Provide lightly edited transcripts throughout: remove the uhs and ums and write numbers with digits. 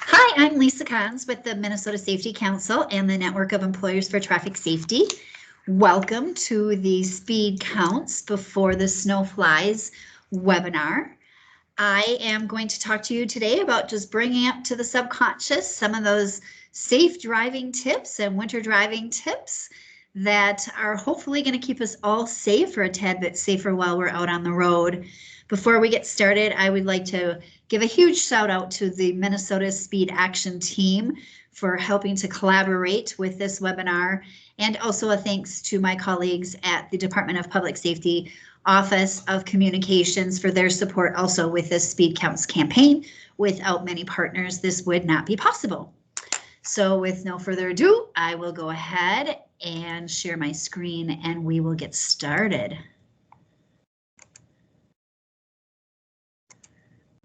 Hi, I'm Lisa Kons with the Minnesota Safety Council and the Network of Employers for Traffic Safety. Welcome to the Speed Counts Before the Snow Flies webinar. I am going to talk to you today about just bringing up to the subconscious some of those safe driving tips and winter driving tips that are hopefully going to keep us all safe or a tad bit safer while we're out on the road. Before we get started, I would like to give a huge shout out to the Minnesota Speed Action team for helping to collaborate with this webinar, and also a thanks to my colleagues at the Department of Public Safety Office of Communications for their support also with this Speed Counts campaign. Without many partners, this would not be possible. So with no further ado, I will go ahead and share my screen and we will get started.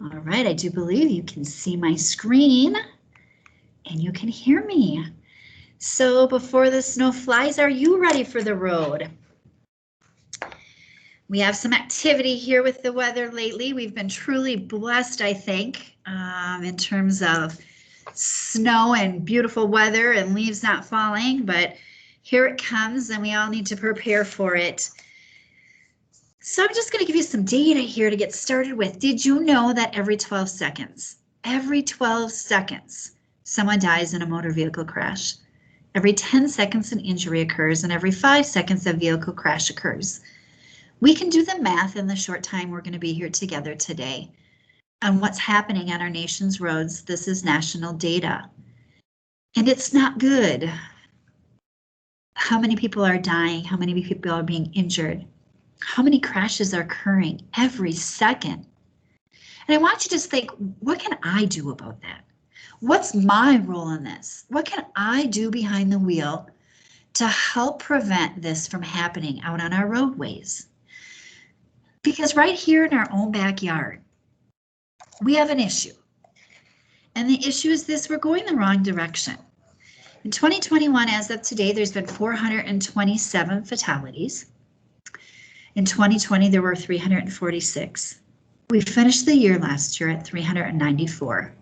All right, I do believe you can see my screen and you can hear me. So before the snow flies, are you ready for the road? We have some activity here with the weather lately. We've been truly blessed, I think, in terms of snow and beautiful weather and leaves not falling, but here it comes and we all need to prepare for it. So I'm just going to give you some data here to get started with. Did you know that every 12 seconds, someone dies in a motor vehicle crash? Every 10 seconds an injury occurs and every 5 seconds a vehicle crash occurs. We can do the math in the short time we're going to be here together today on what's happening on our nation's roads. This is national data, and it's not good. How many people are dying? How many people are being injured? How many crashes are occurring every second? And I want you to just think, what can I do about that? What's my role in this? What can I do behind the wheel to help prevent this from happening out on our roadways? Because right here in our own backyard, we have an issue. And the issue is this: we're going the wrong direction. In 2021, as of today, there's been 427 fatalities. In 2020, there were 346. We finished the year last year at 394.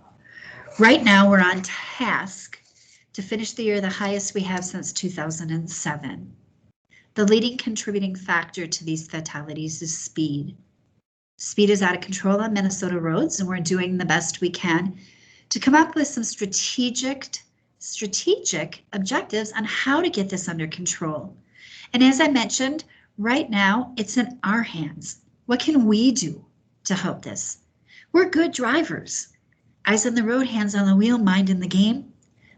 Right now, we're on task to finish the year the highest we have since 2007. The leading contributing factor to these fatalities is speed. Speed is out of control on Minnesota roads, and we're doing the best we can to come up with some strategic objectives on how to get this under control. And as I mentioned, right now, it's in our hands. What can we do to help this? We're good drivers. Eyes on the road, hands on the wheel, mind in the game.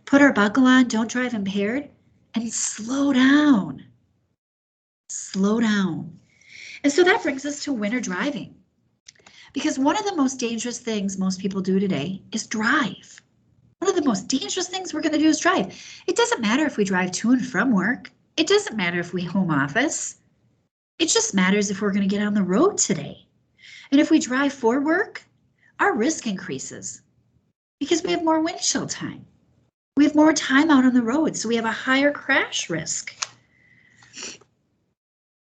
Put our buckle on, don't drive impaired, and slow down. Slow down. And so that brings us to winter driving. Because one of the most dangerous things most people do today is drive. One of the most dangerous things we're going to do is drive. It doesn't matter if we drive to and from work. It doesn't matter if we home office. It just matters if we're going to get on the road today. And if we drive for work, our risk increases because we have more windshield time. We have more time out on the road, so we have a higher crash risk.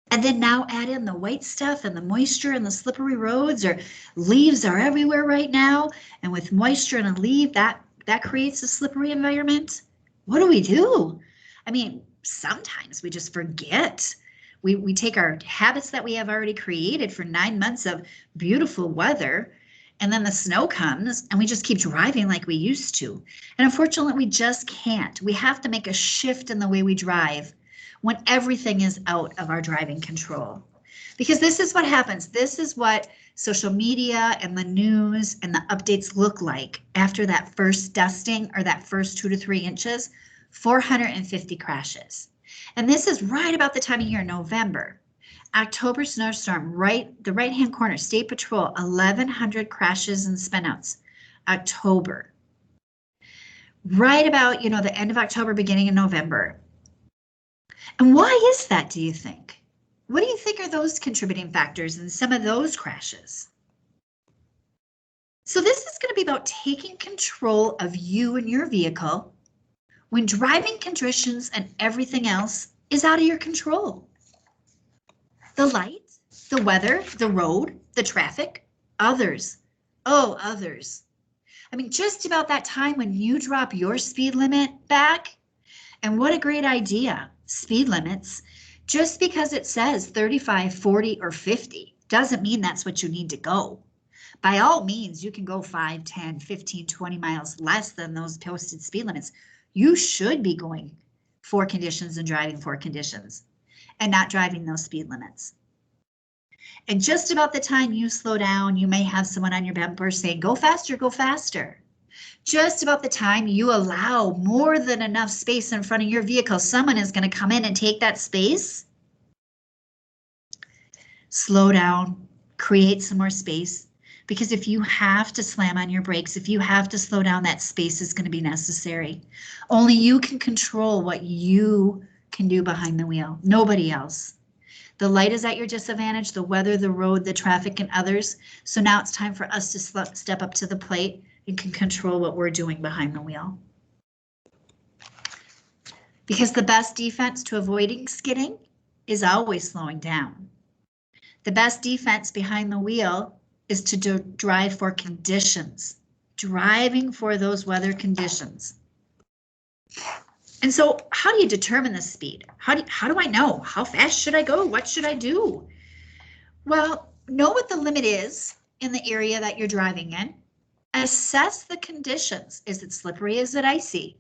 And then now add in the white stuff and the moisture and the slippery roads, or leaves are everywhere right now. And with moisture and a leaf, that creates a slippery environment. What do? I mean, sometimes we just forget. We take our habits that we have already created for 9 months of beautiful weather, and then the snow comes and we just keep driving like we used to. And unfortunately, we just can't. We have to make a shift in the way we drive when everything is out of our driving control. Because this is what happens. This is what social media and the news and the updates look like after that first dusting or that first 2 to 3 inches, 450 crashes. And this is right about the time of year, November. October snowstorm, the right-hand corner, State Patrol, 1,100 crashes and spinouts. October. Right about, the end of October, beginning of November. And why is that, do you think? What do you think are those contributing factors in some of those crashes? So this is going to be about taking control of you and your vehicle when driving conditions and everything else is out of your control. The lights, The weather, the road, the traffic, others. Oh, others. I mean, just about that time when you drop your speed limit back, and what a great idea, speed limits. Just because it says 35, 40, or 50 doesn't mean that's what you need to go. By all means, you can go 5, 10, 15, 20 miles less than those posted speed limits. You should be going for conditions and driving for conditions and not driving those speed limits. And just about the time you slow down, you may have someone on your bumper saying, go faster, go faster. Just about the time you allow more than enough space in front of your vehicle, someone is going to come in and take that space. Slow down, create some more space, because if you have to slam on your brakes, if you have to slow down, that space is going to be necessary. Only you can control what you can do behind the wheel, nobody else. The light is at your disadvantage, the weather, the road, the traffic, and others. So now it's time for us to step up to the plate and can control what we're doing behind the wheel. Because the best defense to avoiding skidding is always slowing down. The best defense behind the wheel is to drive for conditions, driving for those weather conditions. And so how do you determine the speed? How do I know? How fast should I go? What should I do? Well, know what the limit is in the area that you're driving in. Assess the conditions. Is it slippery? Is it icy?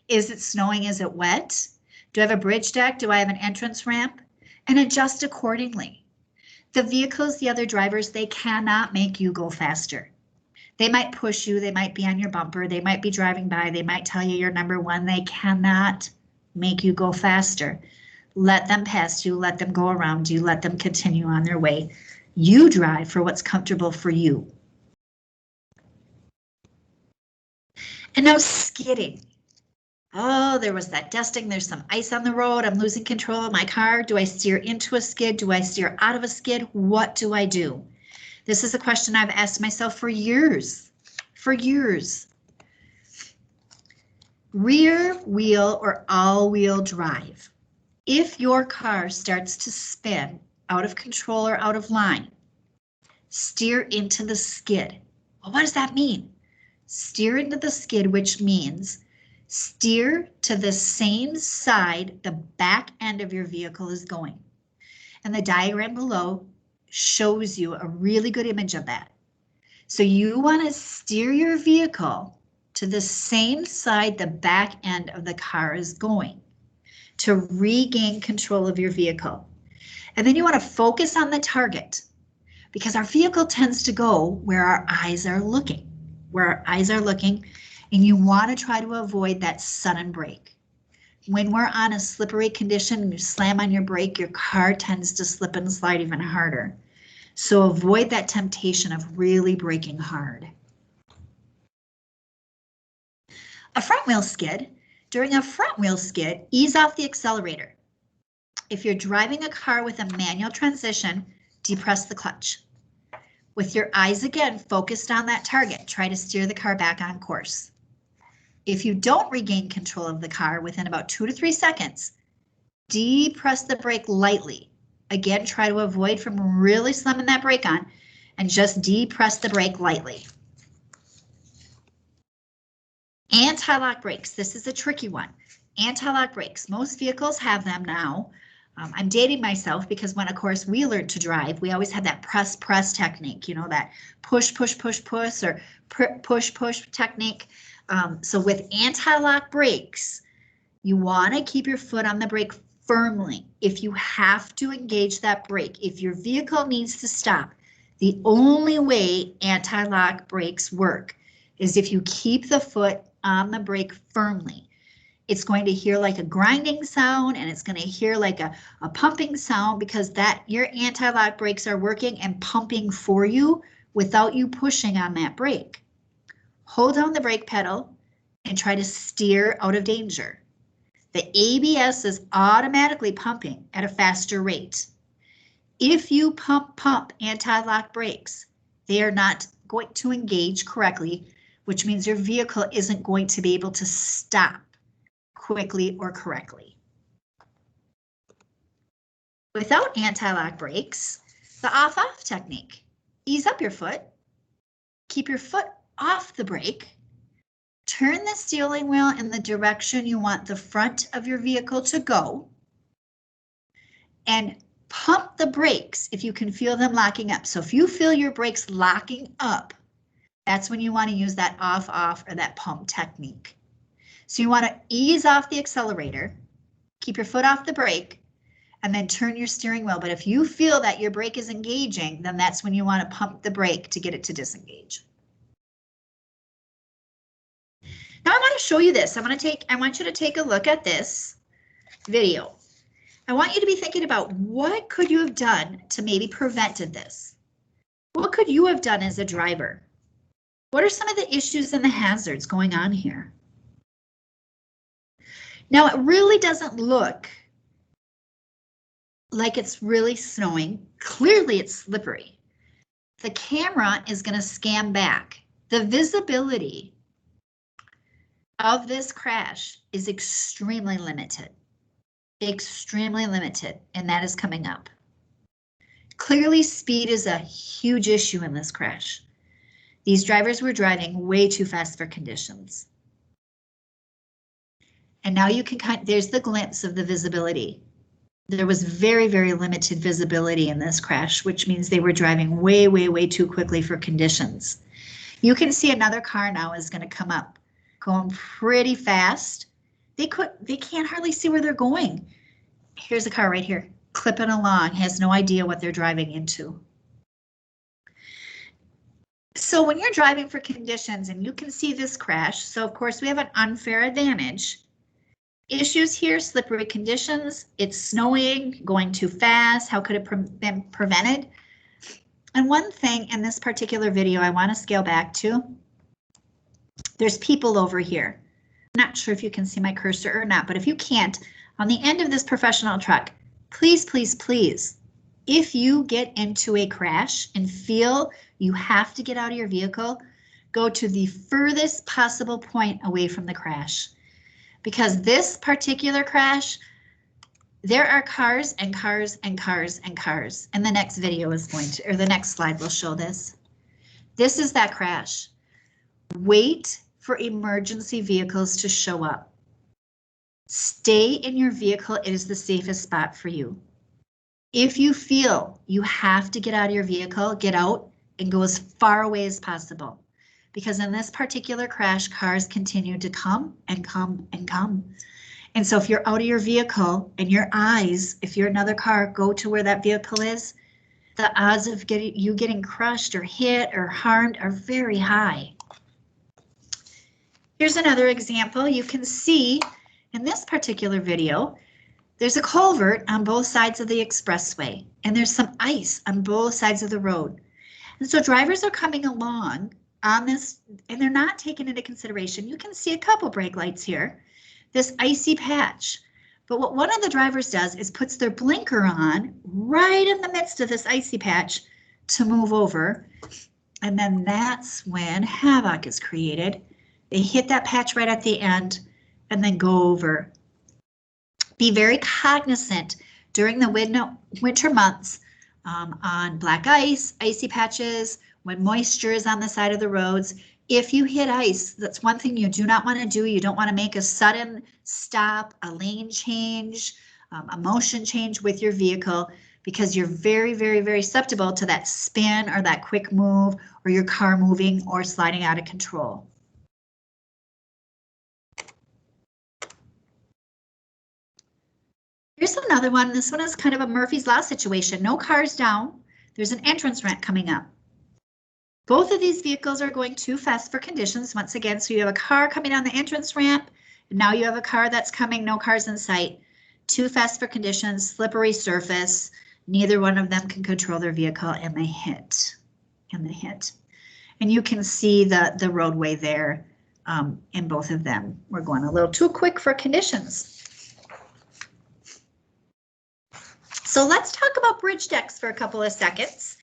Is it snowing? Is it wet? Do I have a bridge deck? Do I have an entrance ramp? And adjust accordingly. The vehicles, the other drivers, they cannot make you go faster. They might push you, they might be on your bumper, they might be driving by, they might tell you you're number one. They cannot make you go faster. Let them pass you, let them go around you, let them continue on their way. You drive for what's comfortable for you. And now skidding. Oh, there was that dusting, there's some ice on the road, I'm losing control of my car. Do I steer into a skid? Do I steer out of a skid? What do I do? This is a question I've asked myself for years. Rear wheel or all-wheel drive. If your car starts to spin out of control or out of line, steer into the skid. Well, what does that mean? Steer into the skid, which means steer to the same side the back end of your vehicle is going. And the diagram below shows you a really good image of that. So you want to steer your vehicle to the same side the back end of the car is going to regain control of your vehicle. And then you want to focus on the target because our vehicle tends to go where our eyes are looking, and you want to try to avoid that sudden brake. When we're on a slippery condition and you slam on your brake, your car tends to slip and slide even harder. So avoid that temptation of really braking hard. A front wheel skid. During a front wheel skid, ease off the accelerator. If you're driving a car with a manual transmission, depress the clutch. With your eyes again focused on that target, try to steer the car back on course. If you don't regain control of the car within about 2 to 3 seconds, depress the brake lightly. Again, try to avoid from really slamming that brake on and just depress the brake lightly. Anti-lock brakes. This is a tricky one. Anti-lock brakes. Most vehicles have them now. I'm dating myself because when, of course, we learned to drive, we always had that press technique, you know, that push or push technique. So with anti-lock brakes, you want to keep your foot on the brake firmly. If you have to engage that brake, if your vehicle needs to stop, the only way anti-lock brakes work is if you keep the foot on the brake firmly. It's going to hear like a grinding sound and it's going to hear like a pumping sound because your anti-lock brakes are working and pumping for you without you pushing on that brake. Hold down the brake pedal and try to steer out of danger. The ABS is automatically pumping at a faster rate. If you pump anti-lock brakes, they are not going to engage correctly, which means your vehicle isn't going to be able to stop quickly or correctly. Without anti-lock brakes, the off-off technique. Ease up your foot. Keep your foot off the brake. Turn the steering wheel in the direction you want the front of your vehicle to go. And pump the brakes if you can feel them locking up. So if you feel your brakes locking up, that's when you want to use that off-off or that pump technique. So you want to ease off the accelerator, keep your foot off the brake, and then turn your steering wheel. But if you feel that your brake is engaging, then that's when you want to pump the brake to get it to disengage. Now I want to show you this. I want you to take a look at this video. I want you to be thinking about what could you have done to maybe prevented this? What could you have done as a driver? What are some of the issues and the hazards going on here? Now it really doesn't look like it's really snowing. Clearly it's slippery. The camera is going to scan back. The visibility of this crash is extremely limited. Extremely limited, and that is coming up. Clearly, speed is a huge issue in this crash. These drivers were driving way too fast for conditions. And now you can there's the glimpse of the visibility. There was very, very limited visibility in this crash, which means they were driving way, way, way too quickly for conditions. You can see another car now is going to come up, going pretty fast. They can't hardly see where they're going. Here's a car right here, clipping along, has no idea what they're driving into. So when you're driving for conditions and you can see this crash, so of course we have an unfair advantage. Issues here, slippery conditions, it's snowing, going too fast, how could it been prevented? And one thing in this particular video I want to scale back to, there's people over here. I'm not sure if you can see my cursor or not, but if you can't, on the end of this professional truck, please, please, please, if you get into a crash and feel you have to get out of your vehicle, go to the furthest possible point away from the crash. Because this particular crash, there are cars and cars and cars and cars. And the next video is going to, or the next slide will show this. This is that crash. Wait for emergency vehicles to show up. Stay in your vehicle. It is the safest spot for you. If you feel you have to get out of your vehicle, get out and go as far away as possible. Because in this particular crash, cars continue to come and come and come. And so if you're out of your vehicle and your eyes, if you're another car, go to where that vehicle is, the odds of you getting crushed or hit or harmed are very high. Here's another example. You can see in this particular video, there's a culvert on both sides of the expressway, and there's some ice on both sides of the road. And so drivers are coming along on this, and they're not taking into consideration. You can see a couple brake lights here, this icy patch. But what one of the drivers does is puts their blinker on right in the midst of this icy patch to move over. And then that's when havoc is created. They hit that patch right at the end and then go over. Be very cognizant during the winter months on black ice, icy patches, when moisture is on the side of the roads. If you hit ice, that's one thing you do not want to do. You don't want to make a sudden stop, a lane change, a motion change with your vehicle, because you're very, very, very susceptible to that spin or that quick move or your car moving or sliding out of control. Here's another one. This one is kind of a Murphy's Law situation. No cars down. There's an entrance ramp coming up. Both of these vehicles are going too fast for conditions once again. So you have a car coming down the entrance ramp, and now you have a car that's coming, no cars in sight. Too fast for conditions, slippery surface. Neither one of them can control their vehicle, and they hit. And you can see the roadway there in both of them. We're going a little too quick for conditions. So let's talk about bridge decks for a couple of seconds.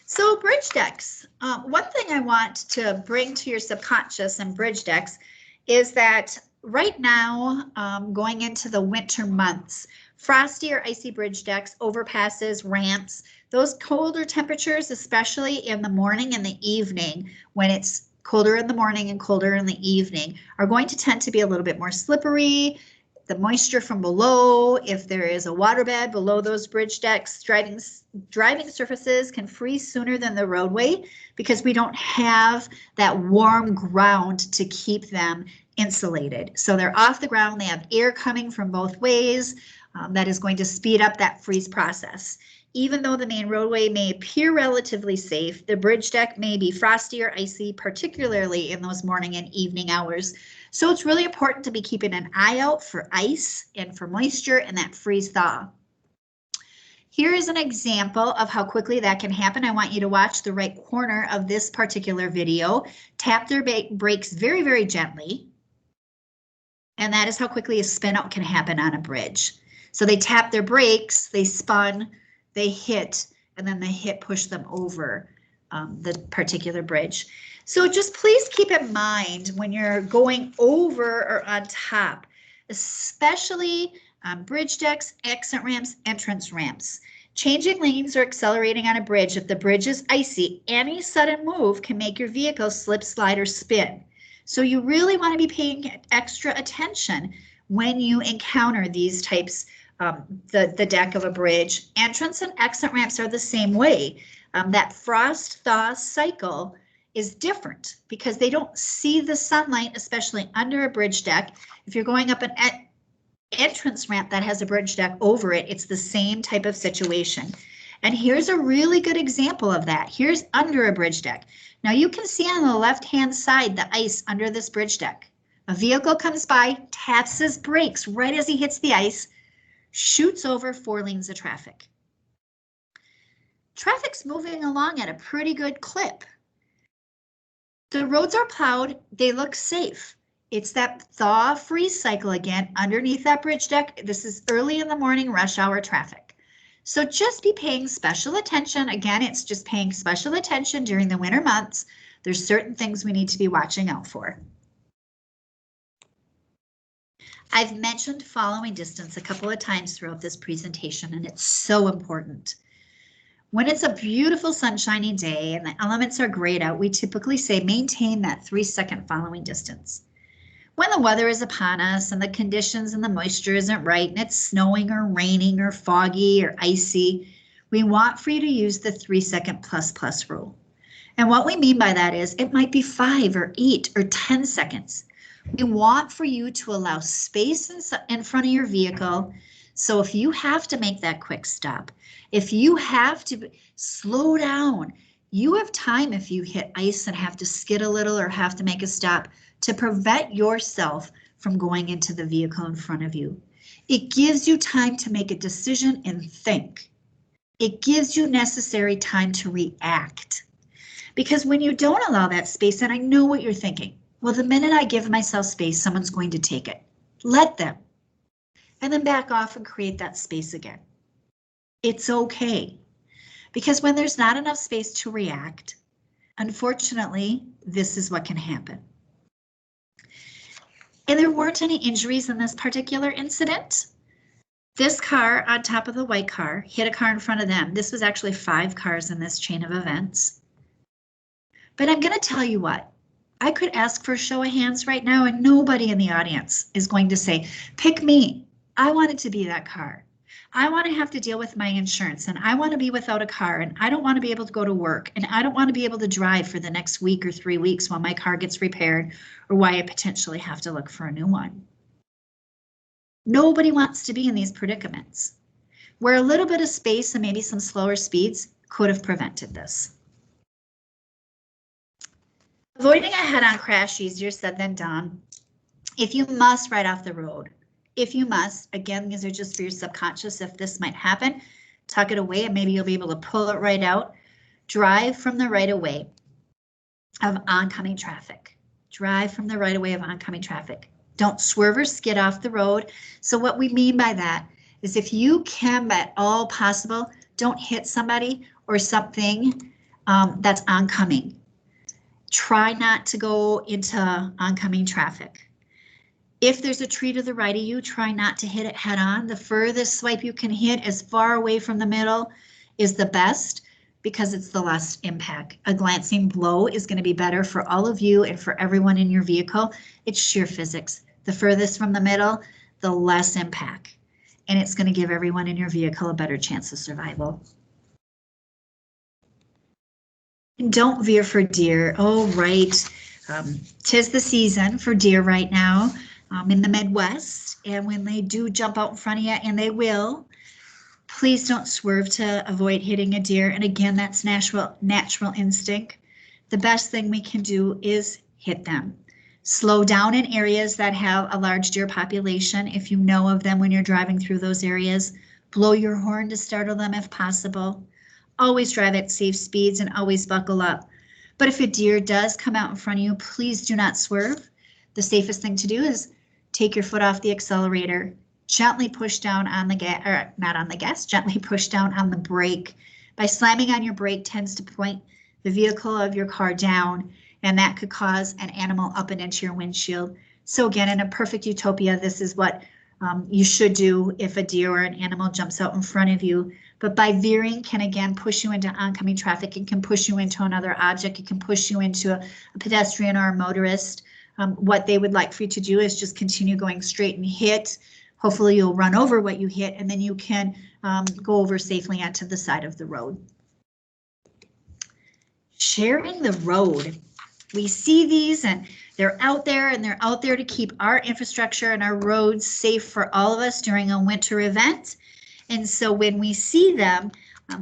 So bridge decks, one thing I want to bring to your subconscious and bridge decks is that right now, going into the winter months, Frosty or icy bridge decks, overpasses, ramps, those colder temperatures, especially in the morning and the evening, when it's colder in the morning and colder in the evening, are going to tend to be a little bit more slippery. The moisture from below, if there is a waterbed below those bridge decks, driving surfaces can freeze sooner than the roadway because we don't have that warm ground to keep them insulated. So they're off the ground, they have air coming from both ways. That is going to speed up that freeze process. Even though the main roadway may appear relatively safe, the bridge deck may be frosty or icy, particularly in those morning and evening hours. So it's really important to be keeping an eye out for ice and for moisture and that freeze thaw. Here is an example of how quickly that can happen. I want you to watch the right corner of this particular video. Tap their brakes very, very gently. And that is how quickly a spin out can happen on a bridge. So they tap their brakes, they spun, they hit, and then the hit pushed them over the particular bridge. So just please keep in mind when you're going over or on top, especially bridge decks, exit ramps, entrance ramps. Changing lanes or accelerating on a bridge, if the bridge is icy, any sudden move can make your vehicle slip, slide, or spin. So you really want to be paying extra attention when you encounter these types, the deck of a bridge. Entrance and exit ramps are the same way. That frost thaw cycle is different because they don't see the sunlight, especially under a bridge deck. If you're going up an entrance ramp that has a bridge deck over it, it's the same type of situation. And here's a really good example of that. Here's under a bridge deck. Now you can see on the left-hand side the ice under this bridge deck. A vehicle comes by, taps his brakes right as he hits the ice, shoots over 4 lanes of traffic. Traffic's moving along at a pretty good clip. The roads are plowed, they look safe. It's that thaw freeze cycle again underneath that bridge deck. This is early in the morning rush hour traffic. So just be paying special attention. Again, it's just paying special attention during the winter months. There's certain things we need to be watching out for. I've mentioned following distance a couple of times throughout this presentation, and it's so important. When it's a beautiful sunshiny day and the elements are grayed out, we typically say maintain that 3-second following distance. When the weather is upon us and the conditions and the moisture isn't right and it's snowing or raining or foggy or icy, we want for you to use the 3-second plus rule. And what we mean by that is it might be 5 or 8 or 10 seconds. We want for you to allow space in front of your vehicle. So if you have to make that quick stop, if you have to slow down, you have time if you hit ice and have to skid a little or have to make a stop to prevent yourself from going into the vehicle in front of you. It gives you time to make a decision and think. It gives you necessary time to react. Because when you don't allow that space, and I know what you're thinking, well, the minute I give myself space, someone's going to take it. Let them. And then back off and create that space again. It's okay. Because when there's not enough space to react, unfortunately, this is what can happen. And there weren't any injuries in this particular incident. This car on top of the white car hit a car in front of them. This was actually 5 cars in this chain of events. But I'm going to tell you what. I could ask for a show of hands right now and nobody in the audience is going to say, pick me. I wanted to be that car. I want to have to deal with my insurance and I want to be without a car and I don't want to be able to go to work and I don't want to be able to drive for the next week or 3 weeks while my car gets repaired or why I potentially have to look for a new one. Nobody wants to be in these predicaments where a little bit of space and maybe some slower speeds could have prevented this. Avoiding a head-on crash, easier said than done. If you must, right off the road. If you must, again, these are just for your subconscious. If this might happen, tuck it away and maybe you'll be able to pull it right out. Drive from the right of way of oncoming traffic. Drive from the right of way of oncoming traffic. Don't swerve or skid off the road. So what we mean by that is if you can at all possible, don't hit somebody or something that's oncoming. Try not to go into oncoming traffic. If there's a tree to the right of you, try not to hit it head on. The furthest swipe you can hit as far away from the middle is the best because it's the less impact. A glancing blow is going to be better for all of you and for everyone in your vehicle. It's sheer physics. The furthest from the middle, the less impact. And it's going to give everyone in your vehicle a better chance of survival. And don't veer for deer. Oh, right. 'Tis the season for deer right now in the Midwest. And when they do jump out in front of you, and they will, please don't swerve to avoid hitting a deer. And again, that's natural instinct. The best thing we can do is hit them. Slow down in areas that have a large deer population. If you know of them when you're driving through those areas, blow your horn to startle them if possible. Always drive at safe speeds and always buckle up. But if a deer does come out in front of you, please do not swerve. The safest thing to do is take your foot off the accelerator, gently push down on the gas, or not on the gas, gently push down on the brake. By slamming on your brake tends to point the vehicle of your car down, and that could cause an animal up and into your windshield. So again, in a perfect utopia, this is what you should do if a deer or an animal jumps out in front of you. But by veering can again push you into oncoming traffic. It can push you into another object. It can push you into a pedestrian or a motorist. What they would like for you to do is just continue going straight and hit. Hopefully you'll run over what you hit, and then you can go over safely onto the side of the road. Sharing the road. We see these and they're out there, and they're out there to keep our infrastructure and our roads safe for all of us during a winter event. And so when we see them,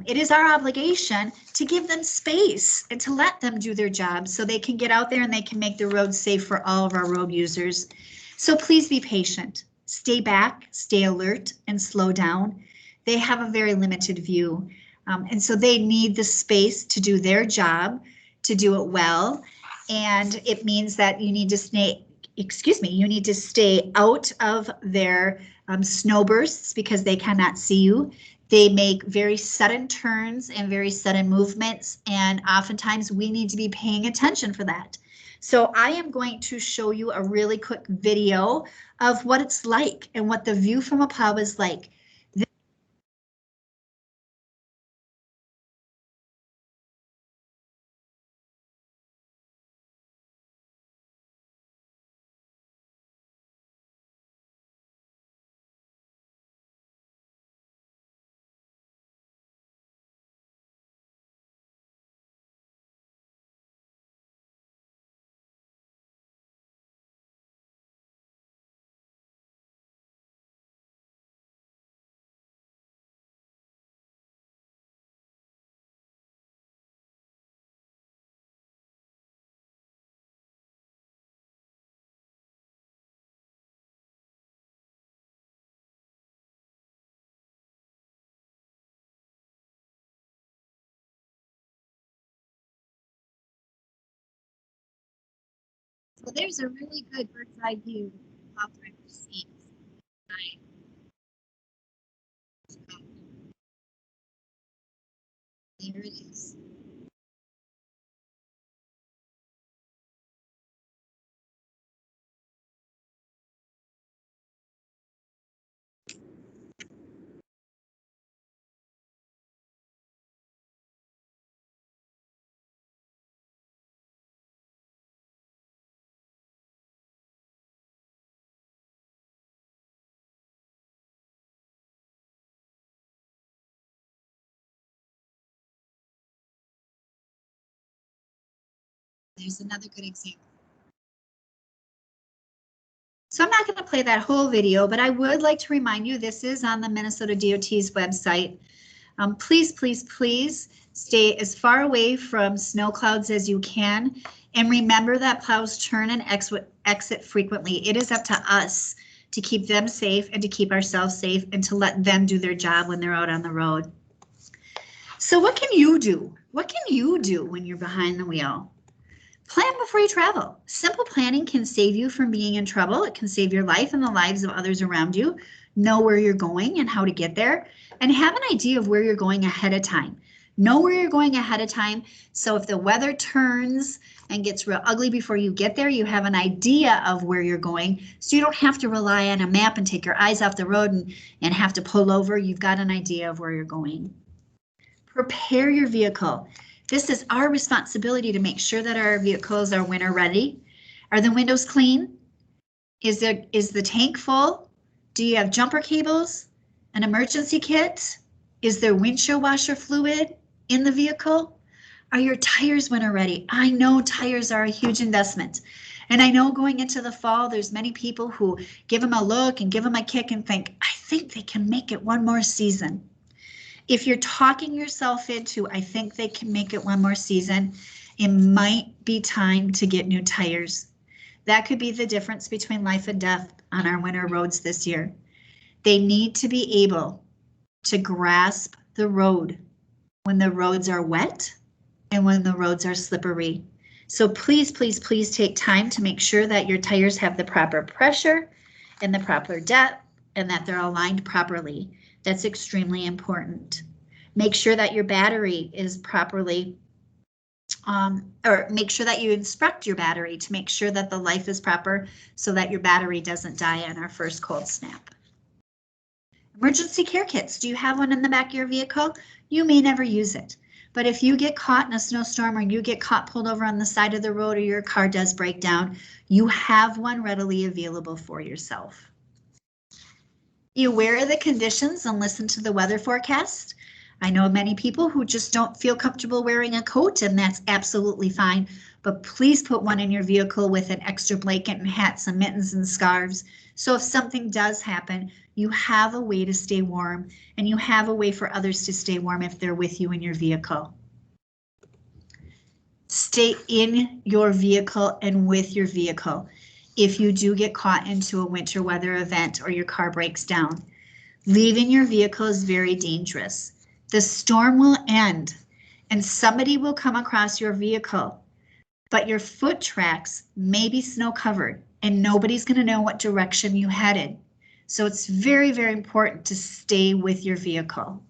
it is our obligation to give them space and to let them do their job so they can get out there and they can make the road safe for all of our road users. So please be patient, stay back, stay alert, and slow down. They have a very limited view, and so they need the space to do their job, to do it well. And it means that you need to stay, you need to stay out of their snowbursts because they cannot see you. They make very sudden turns and very sudden movements, and oftentimes we need to be paying attention for that. So I am going to show you a really quick video of what it's like and what the view from a pub is like. So there's a really good bird's eye view of the scenes. There it is. There's another good example. So I'm not going to play that whole video, but I would like to remind you this is on the Minnesota DOT's website. Please, please, please stay as far away from snow clouds as you can. And remember that plows turn and exit frequently. It is up to us to keep them safe and to keep ourselves safe and to let them do their job when they're out on the road. So what can you do? What can you do when you're behind the wheel? Plan before you travel. Simple planning can save you from being in trouble. It can save your life and the lives of others around you. Know where you're going and how to get there, and have an idea of where you're going ahead of time. Know where you're going ahead of time. So if the weather turns and gets real ugly before you get there, you have an idea of where you're going. So you don't have to rely on a map and take your eyes off the road and have to pull over. You've got an idea of where you're going. Prepare your vehicle. This is our responsibility to make sure that our vehicles are winter ready. Are the windows clean? Is the tank full? Do you have jumper cables? An emergency kit? Is there windshield washer fluid in the vehicle? Are your tires winter ready? I know tires are a huge investment. And I know going into the fall, there's many people who give them a look and give them a kick and think, I think they can make it one more season. If you're talking yourself into, I think they can make it one more season, it might be time to get new tires. That could be the difference between life and death on our winter roads this year. They need to be able to grasp the road when the roads are wet and when the roads are slippery. So please, please, please take time to make sure that your tires have the proper pressure and the proper depth and that they're aligned properly. That's extremely important. Make sure that your battery is properly, or make sure that you inspect your battery to make sure that the life is proper so that your battery doesn't die on our first cold snap. Emergency care kits. Do you have one in the back of your vehicle? You may never use it, but if you get caught in a snowstorm or you get caught pulled over on the side of the road or your car does break down, you have one readily available for yourself. Be aware of the conditions and listen to the weather forecast. I know many people who just don't feel comfortable wearing a coat, and that's absolutely fine, but please put one in your vehicle with an extra blanket and hats and mittens and scarves. So if something does happen, you have a way to stay warm and you have a way for others to stay warm if they're with you in your vehicle. Stay in your vehicle and with your vehicle. If you do get caught into a winter weather event or your car breaks down, leaving your vehicle is very dangerous. The storm will end and somebody will come across your vehicle, but your foot tracks may be snow covered and nobody's going to know what direction you headed. So it's very, very important to stay with your vehicle.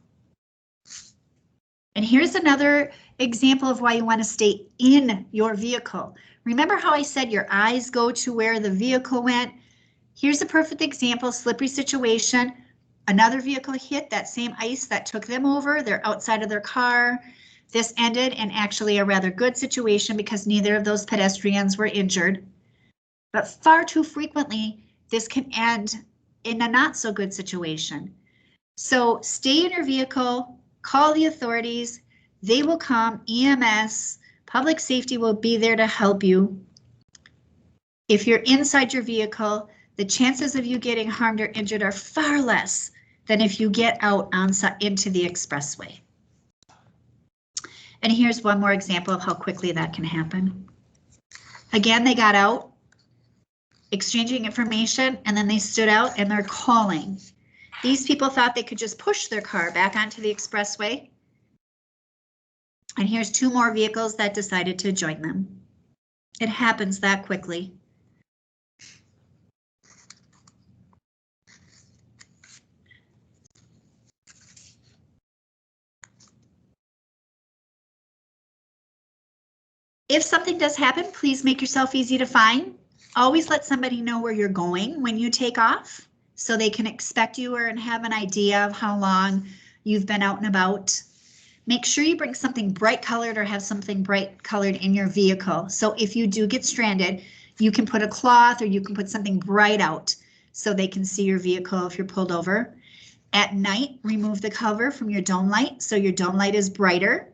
And here's another example of why you want to stay in your vehicle. Remember how I said your eyes go to where the vehicle went? Here's a perfect example, slippery situation. Another vehicle hit that same ice that took them over. They're outside of their car. This ended in actually a rather good situation because neither of those pedestrians were injured. But far too frequently, this can end in a not so good situation. So stay in your vehicle, call the authorities. They will come, EMS, public safety will be there to help you. If you're inside your vehicle, the chances of you getting harmed or injured are far less than if you get out into the expressway. And here's one more example of how quickly that can happen. Again, they got out, exchanging information, and then they stood out and they're calling. These people thought they could just push their car back onto the expressway. And here's two more vehicles that decided to join them. It happens that quickly. If something does happen, please make yourself easy to find. Always let somebody know where you're going when you take off so they can expect you and have an idea of how long you've been out and about. Make sure you bring something bright colored or have something bright colored in your vehicle. So if you do get stranded, you can put a cloth or you can put something bright out so they can see your vehicle if you're pulled over. At night, remove the cover from your dome light so your dome light is brighter.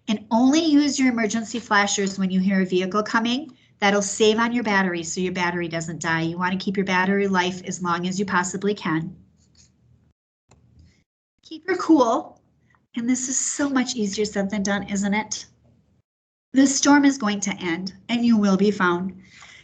And only use your emergency flashers when you hear a vehicle coming. That'll save on your battery so your battery doesn't die. You want to keep your battery life as long as you possibly can. Keep her cool. And this is so much easier said than done, isn't it? The storm is going to end and you will be found.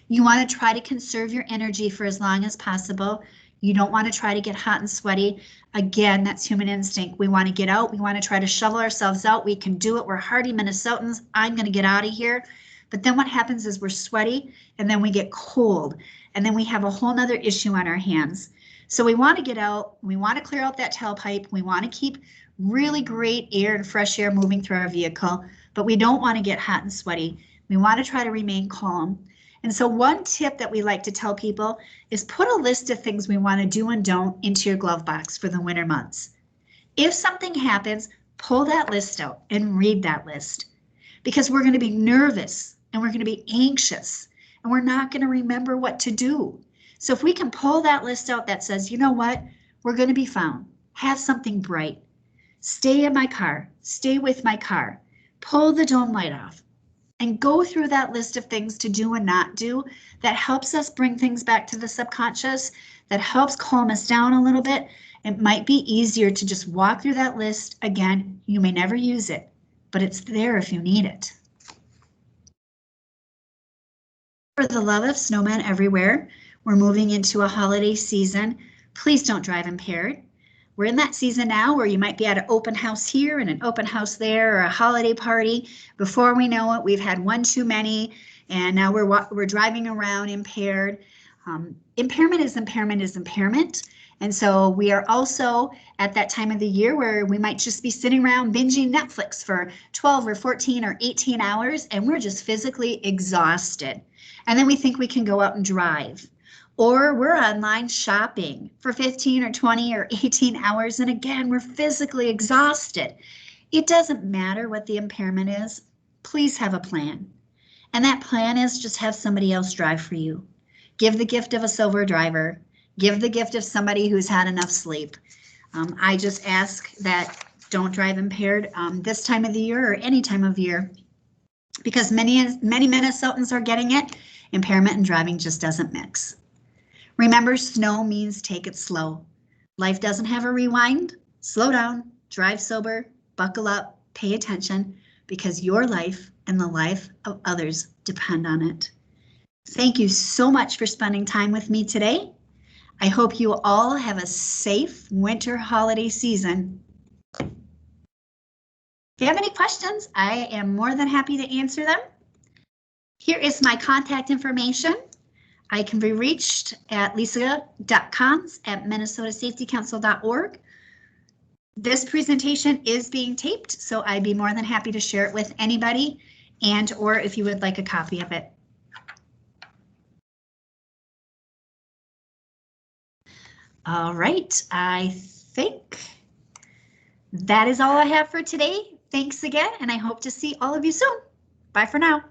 You want to try to conserve your energy for as long as possible. You don't want to try to get hot and sweaty. Again, that's human instinct. We want to get out. We want to try to shovel ourselves out. We can do it. We're hardy Minnesotans. I'm going to get out of here. But then what happens is we're sweaty and then we get cold and then we have a whole nother issue on our hands. So we want to get out, we want to clear out that tailpipe, we want to keep really great air and fresh air moving through our vehicle, but we don't want to get hot and sweaty. We want to try to remain calm. And so one tip that we like to tell people is put a list of things we want to do and don't into your glove box for the winter months. If something happens, pull that list out and read that list, because we're going to be nervous and we're going to be anxious and we're not going to remember what to do. So if we can pull that list out that says, you know what, we're going to be found, have something bright, stay in my car, stay with my car, pull the dome light off, and go through that list of things to do and not do, that helps us bring things back to the subconscious, that helps calm us down a little bit. It might be easier to just walk through that list. Again, you may never use it, but it's there if you need it. For the love of snowmen everywhere, we're moving into a holiday season. Please don't drive impaired. We're in that season now where you might be at an open house here and an open house there, or a holiday party. Before we know it, we've had one too many, and now we're driving around impaired. Impairment is impairment. And so we are also at that time of the year where we might just be sitting around binging Netflix for 12 or 14 or 18 hours, and we're just physically exhausted. And then we think we can go out and drive. Or we're online shopping for 15 or 20 or 18 hours, and again, we're physically exhausted. It doesn't matter what the impairment is. Please have a plan. And that plan is just have somebody else drive for you. Give the gift of a sober driver. Give the gift of somebody who's had enough sleep. I just ask that don't drive impaired this time of the year or any time of year, because many Minnesotans are getting it. Impairment and driving just doesn't mix. Remember, snow means take it slow. Life doesn't have a rewind. Slow down, drive sober, buckle up, pay attention, because your life and the life of others depend on it. Thank you so much for spending time with me today. I hope you all have a safe winter holiday season. If you have any questions, I am more than happy to answer them. Here is my contact information. I can be reached at lisa.kons@minnesotasafetycouncil.org. This presentation is being taped, so I'd be more than happy to share it with anybody, and or if you would like a copy of it. All right, I think that is all I have for today. Thanks again, and I hope to see all of you soon. Bye for now.